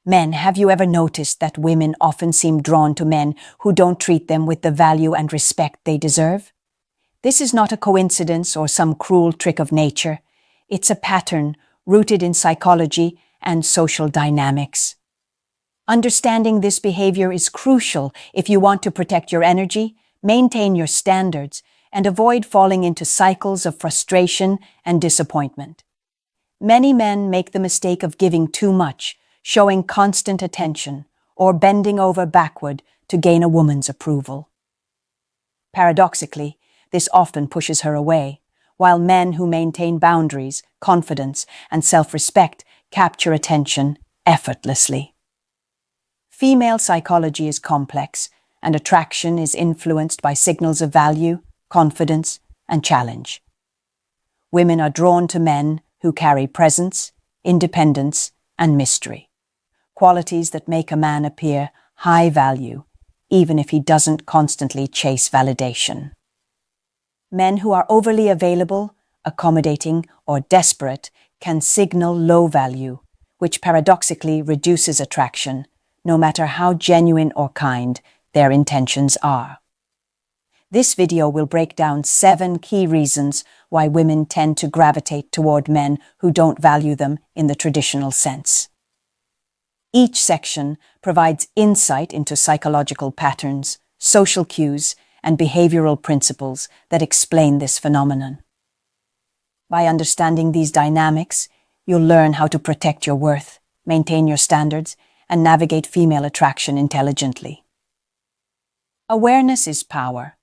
Men, have you ever noticed that women often seem drawn to men who don't treat them with the value and respect they deserve? This is not a coincidence or some cruel trick of nature. It's a pattern rooted in psychology and social dynamics. Understanding this behavior is crucial if you want to protect your energy, maintain your standards, and avoid falling into cycles of frustration and disappointment. Many men make the mistake of giving too much, showing constant attention, or bending over backward to gain a woman's approval. Paradoxically, this often pushes her away, while men who maintain boundaries, confidence, and self-respect capture attention effortlessly. Female psychology is complex, and attraction is influenced by signals of value, confidence, and challenge. Women are drawn to men who carry presence, independence, and mystery, qualities that make a man appear high value, even if he doesn't constantly chase validation. Men who are overly available, accommodating, or desperate can signal low value, which paradoxically reduces attraction, no matter how genuine or kind their intentions are. This video will break down 7 key reasons why women tend to gravitate toward men who don't value them in the traditional sense. Each section provides insight into psychological patterns, social cues, and behavioral principles that explain this phenomenon. By understanding these dynamics, you'll learn how to protect your worth, maintain your standards, and navigate female attraction intelligently. Awareness is power.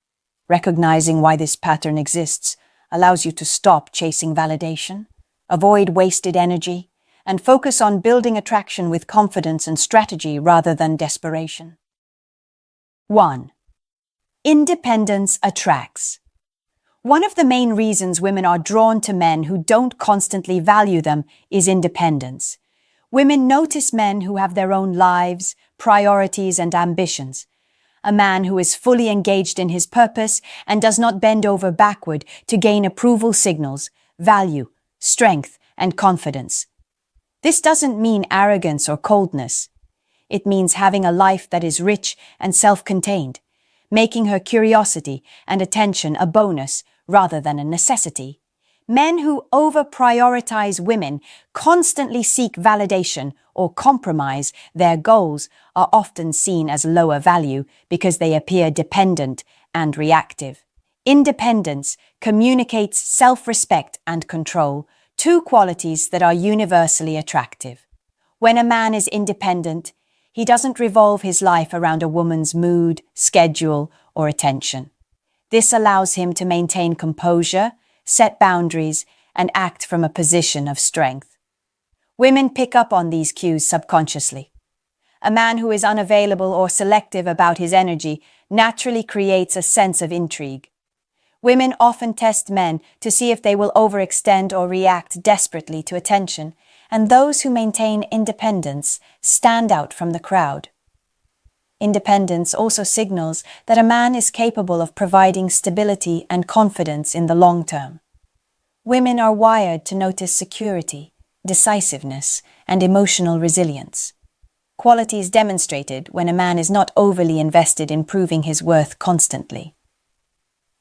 Recognizing why this pattern exists allows you to stop chasing validation, avoid wasted energy, and focus on building attraction with confidence and strategy rather than desperation. 1. Independence attracts. One of the main reasons women are drawn to men who don't constantly value them is independence. Women notice men who have their own lives, priorities, and ambitions. A man who is fully engaged in his purpose and does not bend over backward to gain approval signals, value, strength, and confidence. This doesn't mean arrogance or coldness. It means having a life that is rich and self-contained, making her curiosity and attention a bonus rather than a necessity. Men who over-prioritize women, constantly seek validation, or compromise their goals are often seen as lower value because they appear dependent and reactive. Independence communicates self-respect and control, 2 qualities that are universally attractive. When a man is independent, he doesn't revolve his life around a woman's mood, schedule, or attention. This allows him to maintain composure, set boundaries, and act from a position of strength. Women pick up on these cues subconsciously. A man who is unavailable or selective about his energy naturally creates a sense of intrigue. Women often test men to see if they will overextend or react desperately to attention, and those who maintain independence stand out from the crowd. Independence also signals that a man is capable of providing stability and confidence in the long term. Women are wired to notice security, decisiveness, and emotional resilience, qualities demonstrated when a man is not overly invested in proving his worth constantly.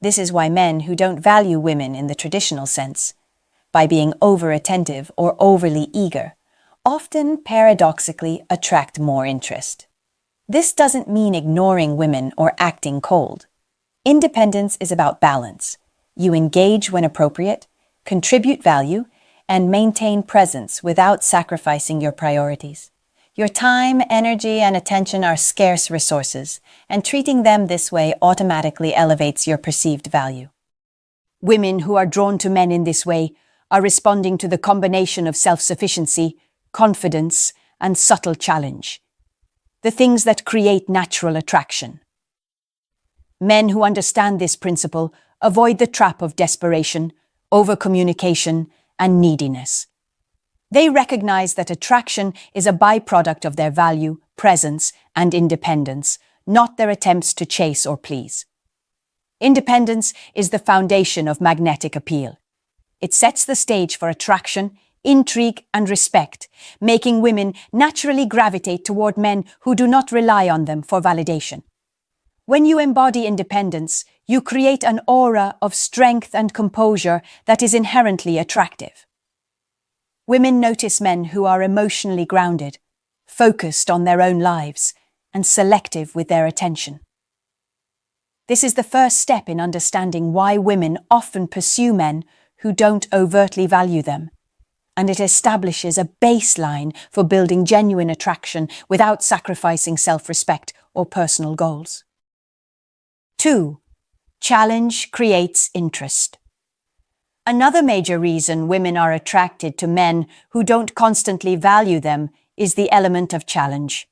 This is why men who don't value women in the traditional sense, by being over-attentive or overly eager, often paradoxically attract more interest. This doesn't mean ignoring women or acting cold. Independence is about balance. You engage when appropriate, contribute value, and maintain presence without sacrificing your priorities. Your time, energy, and attention are scarce resources, and treating them this way automatically elevates your perceived value. Women who are drawn to men in this way are responding to the combination of self-sufficiency, confidence, and subtle challenge, the things that create natural attraction. Men who understand this principle avoid the trap of desperation, over-communication, and neediness. They recognize that attraction is a byproduct of their value, presence, and independence, not their attempts to chase or please. Independence is the foundation of magnetic appeal. It sets the stage for attraction, intrigue, and respect, making women naturally gravitate toward men who do not rely on them for validation. When you embody independence, you create an aura of strength and composure that is inherently attractive. Women notice men who are emotionally grounded, focused on their own lives, and selective with their attention. This is the first step in understanding why women often pursue men who don't overtly value them, and it establishes a baseline for building genuine attraction without sacrificing self-respect or personal goals. 2. Challenge creates interest. Another major reason women are attracted to men who don't constantly value them is the element of challenge.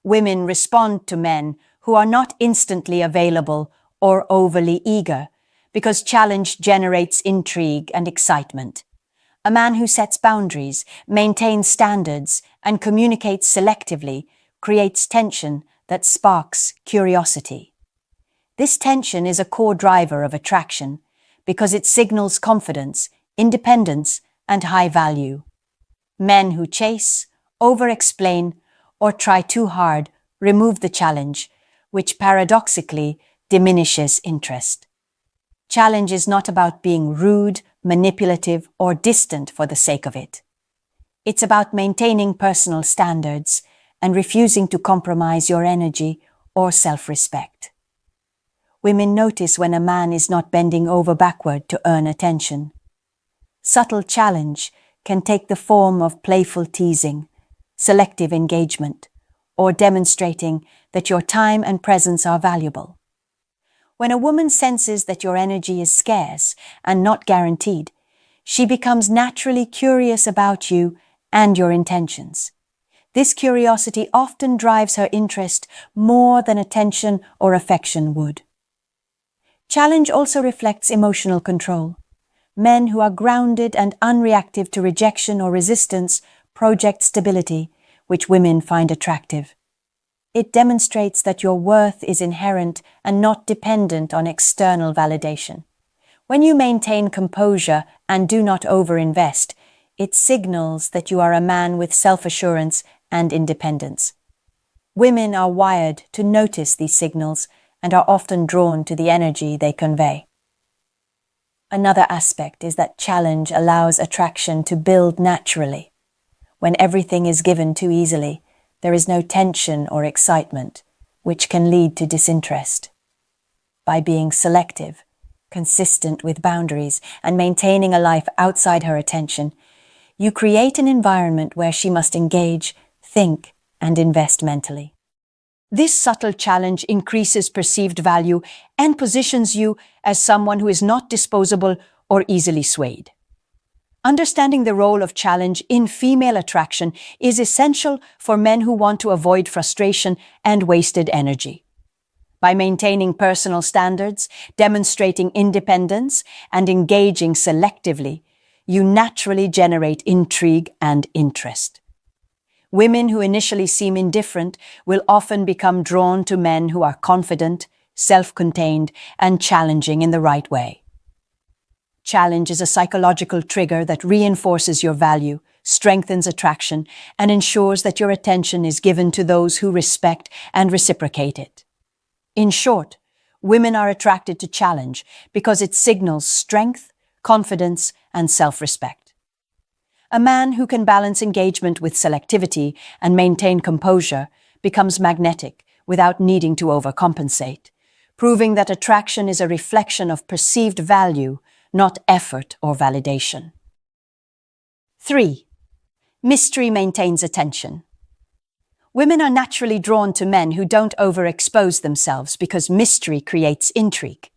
Women respond to men who are not instantly available or overly eager, because challenge generates intrigue and excitement. A man who sets boundaries, maintains standards, and communicates selectively creates tension that sparks curiosity. This tension is a core driver of attraction because it signals confidence, independence, and high value. Men who chase, over-explain, or try too hard remove the challenge, which paradoxically diminishes interest. Challenge is not about being rude, manipulative, or distant for the sake of it. It's about maintaining personal standards and refusing to compromise your energy or self-respect. Women notice when a man is not bending over backward to earn attention. Subtle challenge can take the form of playful teasing, selective engagement, or demonstrating that your time and presence are valuable. When a woman senses that your energy is scarce and not guaranteed, she becomes naturally curious about you and your intentions. This curiosity often drives her interest more than attention or affection would. Challenge also reflects emotional control. Men who are grounded and unreactive to rejection or resistance project stability, which women find attractive. It demonstrates that your worth is inherent and not dependent on external validation. When you maintain composure and do not overinvest, it signals that you are a man with self-assurance and independence. Women are wired to notice these signals and are often drawn to the energy they convey. Another aspect is that challenge allows attraction to build naturally. When everything is given too easily, there is no tension or excitement, which can lead to disinterest. By being selective, consistent with boundaries, and maintaining a life outside her attention, you create an environment where she must engage, think, and invest mentally. This subtle challenge increases perceived value and positions you as someone who is not disposable or easily swayed. Understanding the role of challenge in female attraction is essential for men who want to avoid frustration and wasted energy. By maintaining personal standards, demonstrating independence, and engaging selectively, you naturally generate intrigue and interest. Women who initially seem indifferent will often become drawn to men who are confident, self-contained, and challenging in the right way. Challenge is a psychological trigger that reinforces your value, strengthens attraction, and ensures that your attention is given to those who respect and reciprocate it. In short, women are attracted to challenge because it signals strength, confidence, and self-respect. A man who can balance engagement with selectivity and maintain composure becomes magnetic without needing to overcompensate, proving that attraction is a reflection of perceived value, not effort or validation. 3. Mystery maintains attention. Women are naturally drawn to men who don't overexpose themselves because mystery creates intrigue.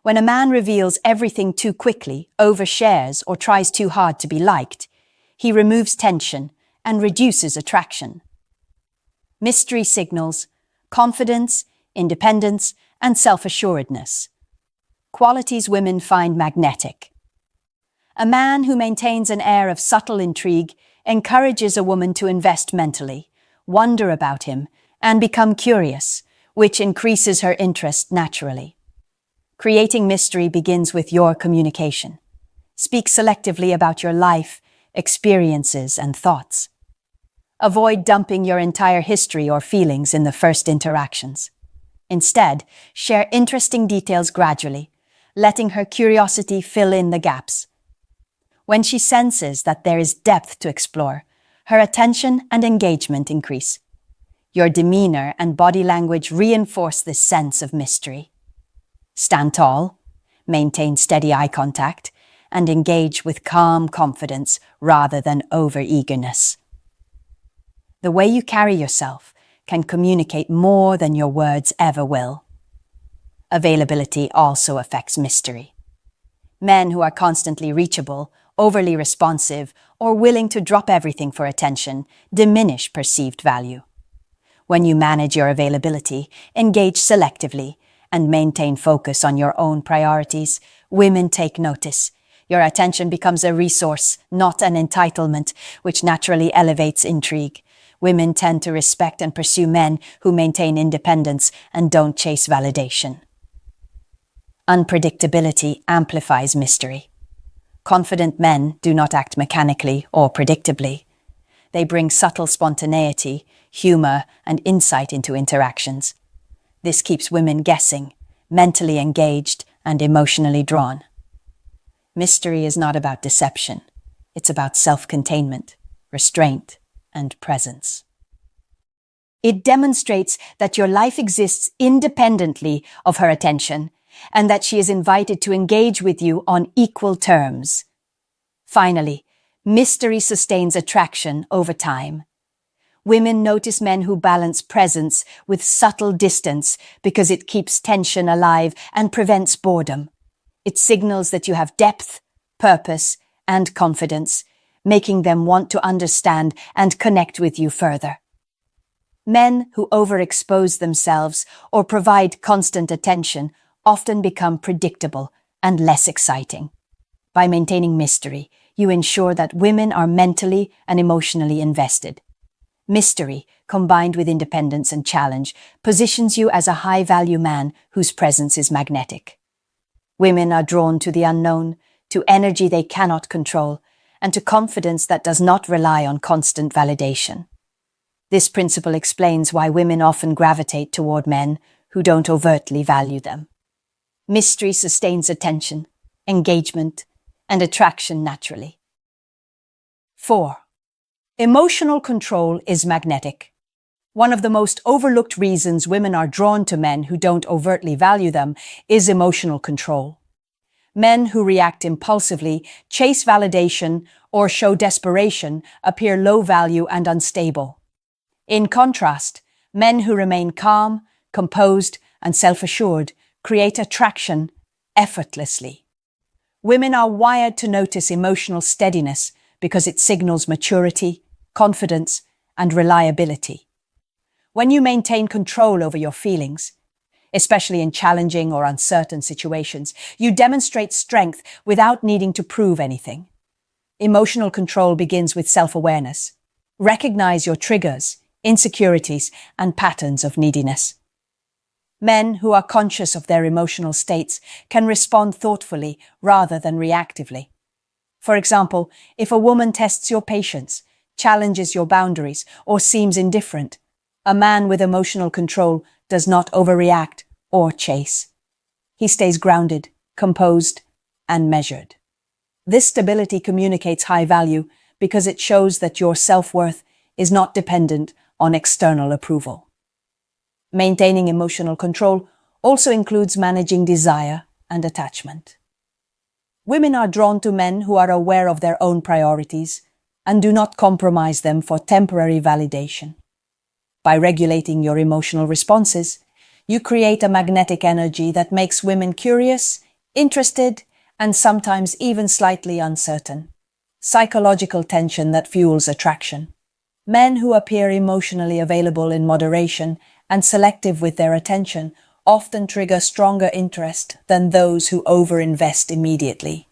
When a man reveals everything too quickly, overshares, or tries too hard to be liked, he removes tension and reduces attraction. Mystery signals confidence, independence, and self-assuredness, qualities women find magnetic. A man who maintains an air of subtle intrigue encourages a woman to invest mentally, wonder about him, and become curious, which increases her interest naturally. Creating mystery begins with your communication. Speak selectively about your life, experiences, and thoughts. Avoid dumping your entire history or feelings in the first interactions. Instead, share interesting details gradually, letting her curiosity fill in the gaps. When she senses that there is depth to explore, her attention and engagement increase. Your demeanor and body language reinforce this sense of mystery. Stand tall, maintain steady eye contact, and engage with calm confidence rather than over-eagerness. The way you carry yourself can communicate more than your words ever will. Availability also affects mystery. Men who are constantly reachable, overly responsive, or willing to drop everything for attention diminish perceived value. When you manage your availability, engage selectively, and maintain focus on your own priorities, women take notice. Your attention becomes a resource, not an entitlement, which naturally elevates intrigue. Women tend to respect and pursue men who maintain independence and don't chase validation. Unpredictability amplifies mystery. Confident men do not act mechanically or predictably. They bring subtle spontaneity, humor, and insight into interactions. This keeps women guessing, mentally engaged, and emotionally drawn. Mystery is not about deception. It's about self-containment, restraint, and presence. It demonstrates that your life exists independently of her attention, and that she is invited to engage with you on equal terms. Finally, mystery sustains attraction over time. Women notice men who balance presence with subtle distance because it keeps tension alive and prevents boredom. It signals that you have depth, purpose, and confidence, making them want to understand and connect with you further. Men who overexpose themselves or provide constant attention often become predictable and less exciting. By maintaining mystery, you ensure that women are mentally and emotionally invested. Mystery, combined with independence and challenge, positions you as a high-value man whose presence is magnetic. Women are drawn to the unknown, to energy they cannot control, and to confidence that does not rely on constant validation. This principle explains why women often gravitate toward men who don't overtly value them. Mystery sustains attention, engagement, and attraction naturally. 4. Emotional control is magnetic. One of the most overlooked reasons women are drawn to men who don't overtly value them is emotional control. Men who react impulsively, chase validation, or show desperation appear low value and unstable. In contrast, men who remain calm, composed, and self-assured create attraction effortlessly. Women are wired to notice emotional steadiness because it signals maturity, confidence, and reliability. When you maintain control over your feelings, especially in challenging or uncertain situations, you demonstrate strength without needing to prove anything. Emotional control begins with self-awareness. Recognize your triggers, insecurities, and patterns of neediness. Men who are conscious of their emotional states can respond thoughtfully rather than reactively. For example, if a woman tests your patience, challenges your boundaries, or seems indifferent, a man with emotional control does not overreact or chase. He stays grounded, composed, and measured. This stability communicates high value because it shows that your self-worth is not dependent on external approval. Maintaining emotional control also includes managing desire and attachment. Women are drawn to men who are aware of their own priorities and do not compromise them for temporary validation. By regulating your emotional responses, you create a magnetic energy that makes women curious, interested, and sometimes even slightly uncertain. Psychological tension that fuels attraction. Men who appear emotionally available in moderation and selective with their attention often trigger stronger interest than those who overinvest immediately.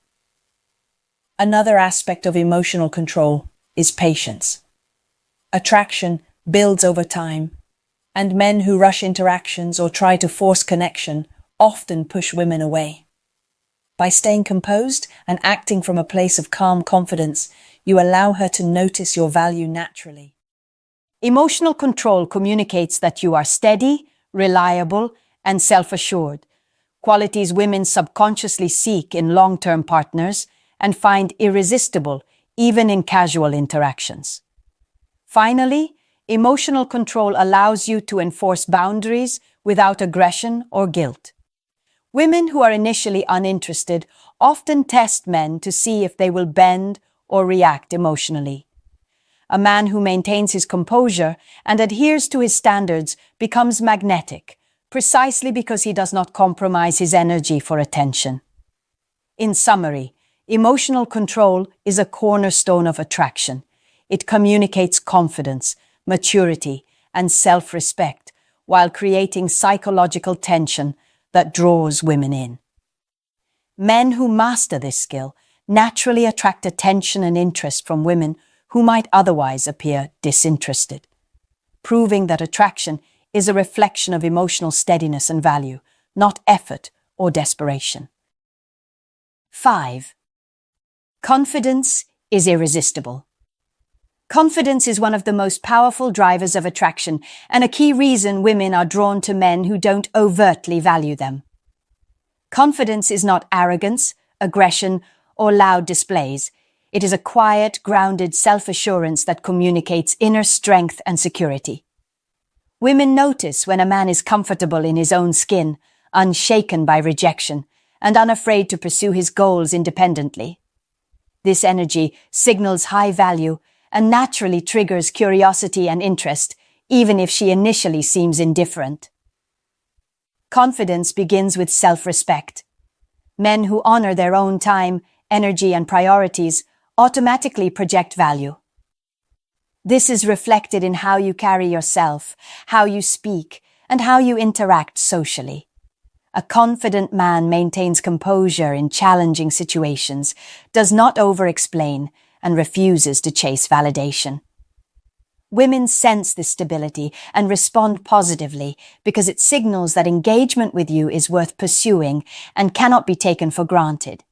Another aspect of emotional control is patience. Attraction builds over time, and men who rush interactions or try to force connection often push women away. By staying composed and acting from a place of calm confidence, You allow her to notice your value naturally. Emotional control communicates that you are steady, reliable, and self-assured, qualities women subconsciously seek in long-term partners and find irresistible even in casual interactions. Finally, emotional control allows you to enforce boundaries without aggression or guilt. Women who are initially uninterested often test men to see if they will bend or react emotionally. A man who maintains his composure and adheres to his standards becomes magnetic, precisely because he does not compromise his energy for attention. In summary, emotional control is a cornerstone of attraction. It communicates confidence, maturity, and self-respect, while creating psychological tension that draws women in. Men who master this skill naturally attract attention and interest from women who might otherwise appear disinterested, proving that attraction is a reflection of emotional steadiness and value, not effort or desperation. 5. Confidence is irresistible. Confidence is one of the most powerful drivers of attraction and a key reason women are drawn to men who don't overtly value them. Confidence is not arrogance, aggression, or loud displays. It is a quiet, grounded self-assurance that communicates inner strength and security. Women notice when a man is comfortable in his own skin, unshaken by rejection, and unafraid to pursue his goals independently. This energy signals high value and naturally triggers curiosity and interest, even if she initially seems indifferent. Confidence begins with self-respect. Men who honor their own time, energy, and priorities automatically project value. This is reflected in how you carry yourself, how you speak, and how you interact socially. A confident man maintains composure in challenging situations, does not over-explain, and refuses to chase validation. Women sense this stability and respond positively because it signals that engagement with you is worth pursuing and cannot be taken for granted.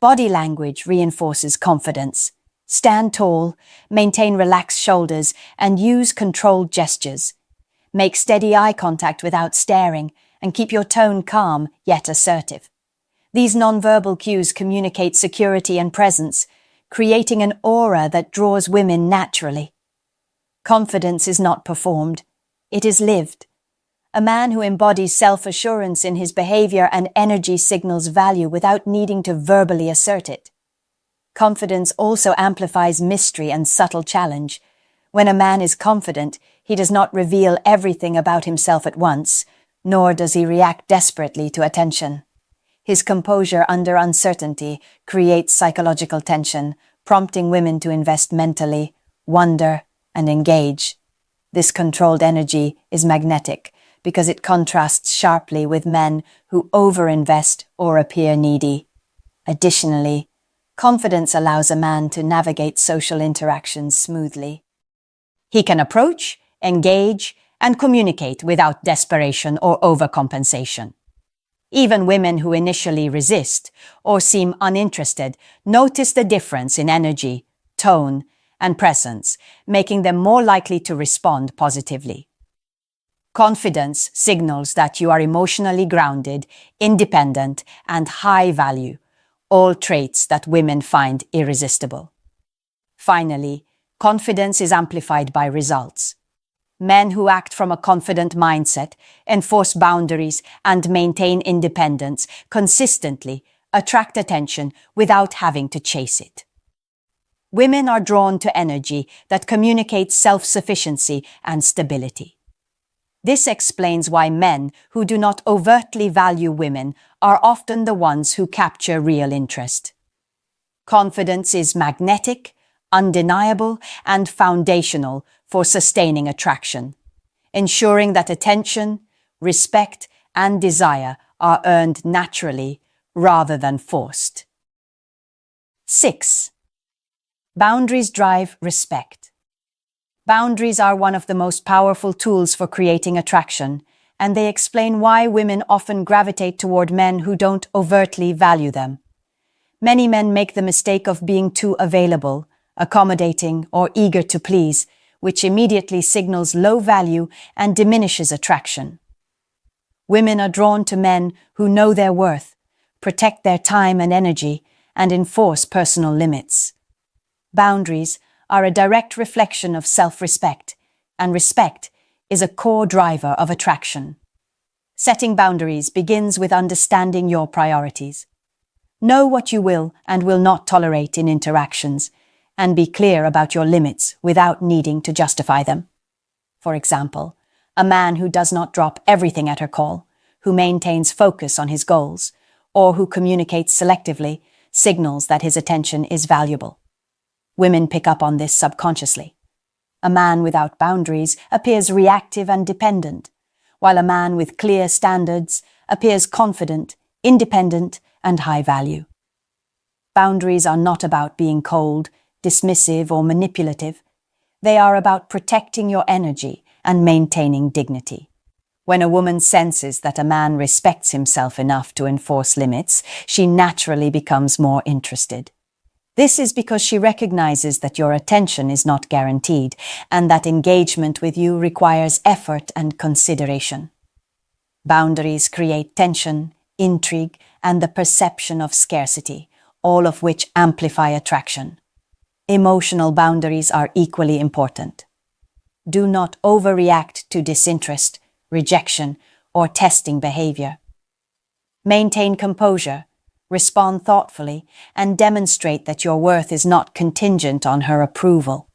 Body language reinforces confidence. Stand tall, maintain relaxed shoulders, and use controlled gestures. Make steady eye contact without staring, and keep your tone calm yet assertive. These nonverbal cues communicate security and presence, creating an aura that draws women naturally. Confidence is not performed, it is lived. A man who embodies self-assurance in his behavior and energy signals value without needing to verbally assert it. Confidence also amplifies mystery and subtle challenge. When a man is confident, he does not reveal everything about himself at once, nor does he react desperately to attention. His composure under uncertainty creates psychological tension, prompting women to invest mentally, wonder, and engage. This controlled energy is magnetic because it contrasts sharply with men who overinvest or appear needy. Additionally, confidence allows a man to navigate social interactions smoothly. He can approach, engage, and communicate without desperation or overcompensation. Even women who initially resist or seem uninterested notice the difference in energy, tone, and presence, making them more likely to respond positively. Confidence signals that you are emotionally grounded, independent, and high value, all traits that women find irresistible. Finally, confidence is amplified by results. Men who act from a confident mindset, enforce boundaries, and maintain independence consistently attract attention without having to chase it. Women are drawn to energy that communicates self-sufficiency and stability. This explains why men who do not overtly value women are often the ones who capture real interest. Confidence is magnetic, undeniable, and foundational for sustaining attraction, ensuring that attention, respect, and desire are earned naturally rather than forced. 6. Boundaries drive respect. Boundaries are one of the most powerful tools for creating attraction, and they explain why women often gravitate toward men who don't overtly value them. Many men make the mistake of being too available, accommodating, or eager to please, which immediately signals low value and diminishes attraction. Women are drawn to men who know their worth, protect their time and energy, and enforce personal limits. Boundaries are a direct reflection of self-respect, and respect is a core driver of attraction. Setting boundaries begins with understanding your priorities. Know what you will and will not tolerate in interactions, and be clear about your limits without needing to justify them. For example, a man who does not drop everything at her call, who maintains focus on his goals, or who communicates selectively, signals that his attention is valuable. Women pick up on this subconsciously. A man without boundaries appears reactive and dependent, while a man with clear standards appears confident, independent, and high value. Boundaries are not about being cold, dismissive, or manipulative. They are about protecting your energy and maintaining dignity. When a woman senses that a man respects himself enough to enforce limits, she naturally becomes more interested. This is because she recognizes that your attention is not guaranteed and that engagement with you requires effort and consideration. Boundaries create tension, intrigue, and the perception of scarcity, all of which amplify attraction. Emotional boundaries are equally important. Do not overreact to disinterest, rejection, or testing behavior. Maintain composure, respond thoughtfully, and demonstrate that your worth is not contingent on her approval.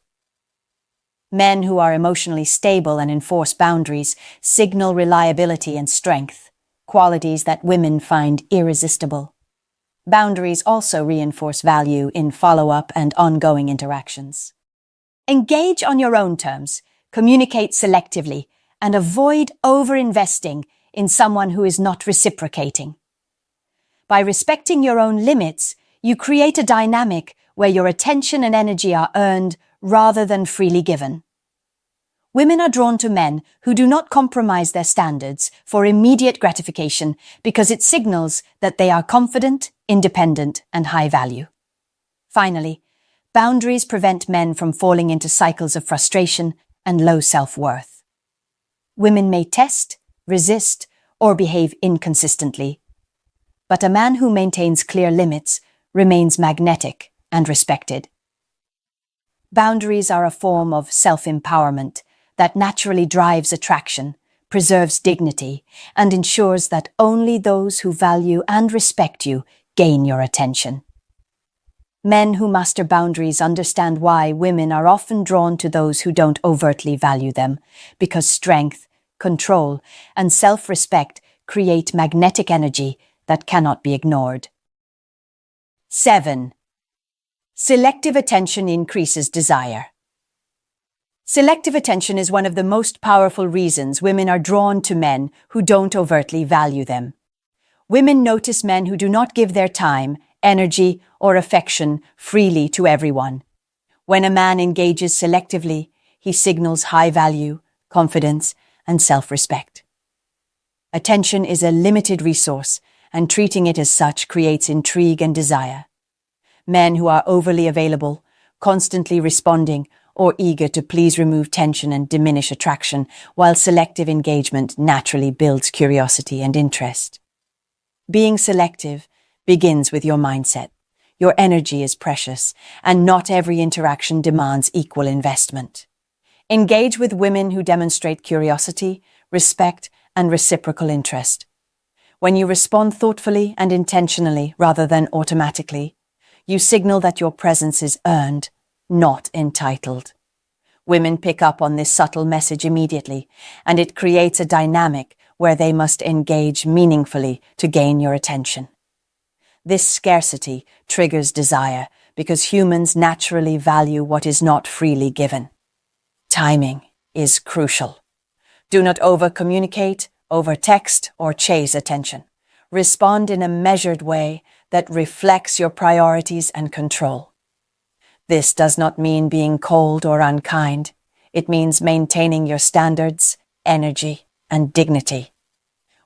Men who are emotionally stable and enforce boundaries signal reliability and strength, qualities that women find irresistible. Boundaries also reinforce value in follow-up and ongoing interactions. Engage on your own terms, communicate selectively, and avoid over-investing in someone who is not reciprocating. By respecting your own limits, you create a dynamic where your attention and energy are earned rather than freely given. Women are drawn to men who do not compromise their standards for immediate gratification because it signals that they are confident, independent, and high value. Finally, boundaries prevent men from falling into cycles of frustration and low self-worth. Women may test, resist, or behave inconsistently, but a man who maintains clear limits remains magnetic and respected. Boundaries are a form of self-empowerment that naturally drives attraction, preserves dignity, and ensures that only those who value and respect you gain your attention. Men who master boundaries understand why women are often drawn to those who don't overtly value them, because strength, control, and self-respect create magnetic energy that cannot be ignored. 7. Selective attention increases desire. Selective attention is one of the most powerful reasons women are drawn to men who don't overtly value them. Women notice men who do not give their time, energy, or affection freely to everyone. When a man engages selectively, he signals high value, confidence, and self-respect. Attention is a limited resource, and treating it as such creates intrigue and desire. Men who are overly available, constantly responding, or eager to please remove tension and diminish attraction, while selective engagement naturally builds curiosity and interest. Being selective begins with your mindset. Your energy is precious, and not every interaction demands equal investment. Engage with women who demonstrate curiosity, respect, and reciprocal interest. When you respond thoughtfully and intentionally rather than automatically, you signal that your presence is earned, not entitled. Women pick up on this subtle message immediately, and it creates a dynamic where they must engage meaningfully to gain your attention. This scarcity triggers desire because humans naturally value what is not freely given. Timing is crucial. Do not over-communicate, over-text, or chase attention. Respond in a measured way that reflects your priorities and control. This does not mean being cold or unkind. It means maintaining your standards, energy, and dignity.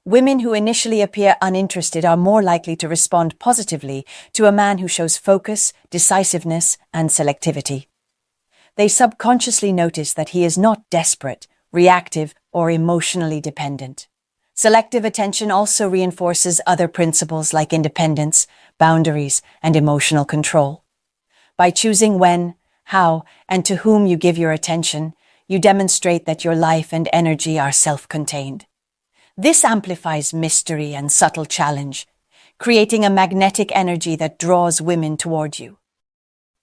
Women who initially appear uninterested are more likely to respond positively to a man who shows focus, decisiveness, and selectivity. They subconsciously notice that he is not desperate, reactive, or emotionally dependent. Selective attention also reinforces other principles like independence, boundaries, and emotional control. By choosing when, how, and to whom you give your attention, you demonstrate that your life and energy are self-contained. This amplifies mystery and subtle challenge, creating a magnetic energy that draws women toward you.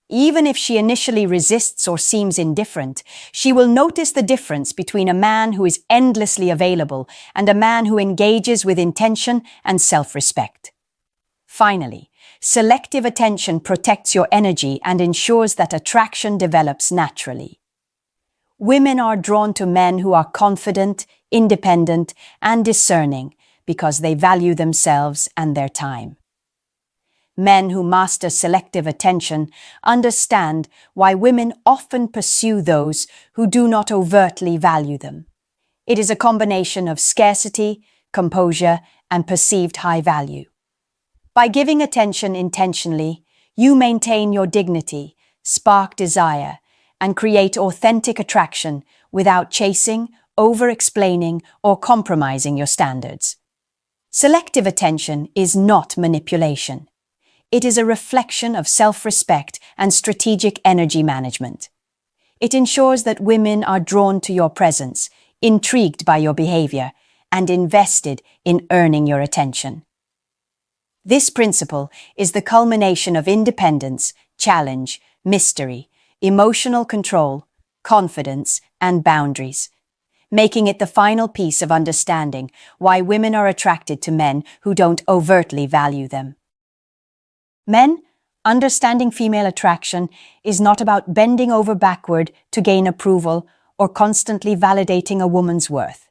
Even if she initially resists or seems indifferent, she will notice the difference between a man who is endlessly available and a man who engages with intention and self-respect. Finally, selective attention protects your energy and ensures that attraction develops naturally. Women are drawn to men who are confident, independent, and discerning because they value themselves and their time. Men who master selective attention understand why women often pursue those who do not overtly value them. It is a combination of scarcity, composure, and perceived high value. By giving attention intentionally, you maintain your dignity, spark desire, and create authentic attraction without chasing, over-explaining, or compromising your standards. Selective attention is not manipulation. It is a reflection of self-respect and strategic energy management. It ensures that women are drawn to your presence, intrigued by your behavior, and invested in earning your attention. This principle is the culmination of independence, challenge, mystery, emotional control, confidence, and boundaries, making it the final piece of understanding why women are attracted to men who don't overtly value them. Men, understanding female attraction is not about bending over backward to gain approval or constantly validating a woman's worth.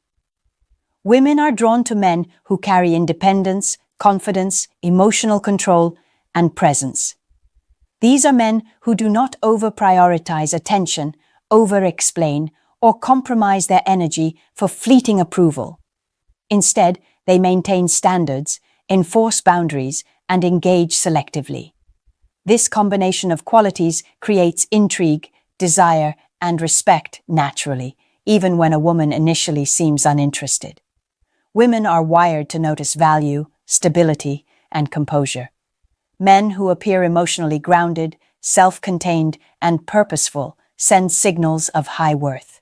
Women are drawn to men who carry independence, confidence, emotional control, and presence. These are men who do not over-prioritize attention, over-explain, or compromise their energy for fleeting approval. Instead, they maintain standards, enforce boundaries, and engage selectively. This combination of qualities creates intrigue, desire, and respect naturally, even when a woman initially seems uninterested. Women are wired to notice value, stability, and composure. Men who appear emotionally grounded, self-contained, and purposeful send signals of high worth.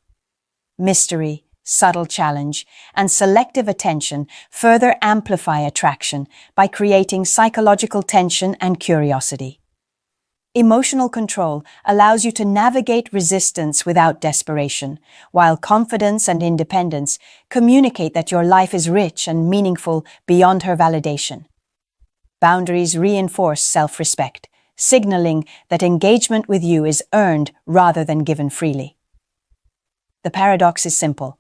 Mystery, subtle challenge, and selective attention further amplify attraction by creating psychological tension and curiosity. Emotional control allows you to navigate resistance without desperation, while confidence and independence communicate that your life is rich and meaningful beyond her validation. Boundaries reinforce self-respect, signaling that engagement with you is earned rather than given freely. The paradox is simple.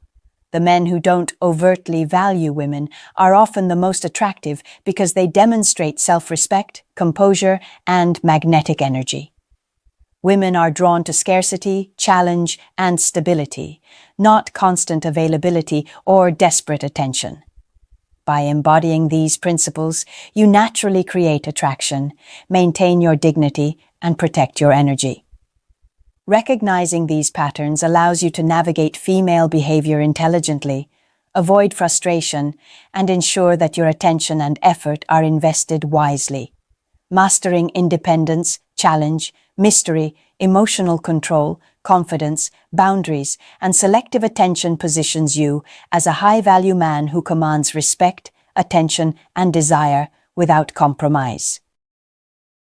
The men who don't overtly value women are often the most attractive because they demonstrate self-respect, composure, and magnetic energy. Women are drawn to scarcity, challenge, and stability, not constant availability or desperate attention. By embodying these principles, you naturally create attraction, maintain your dignity, and protect your energy. Recognizing these patterns allows you to navigate female behavior intelligently, avoid frustration, and ensure that your attention and effort are invested wisely. Mastering independence, challenge, mystery, emotional control, confidence, boundaries, and selective attention positions you as a high-value man who commands respect, attention, and desire without compromise.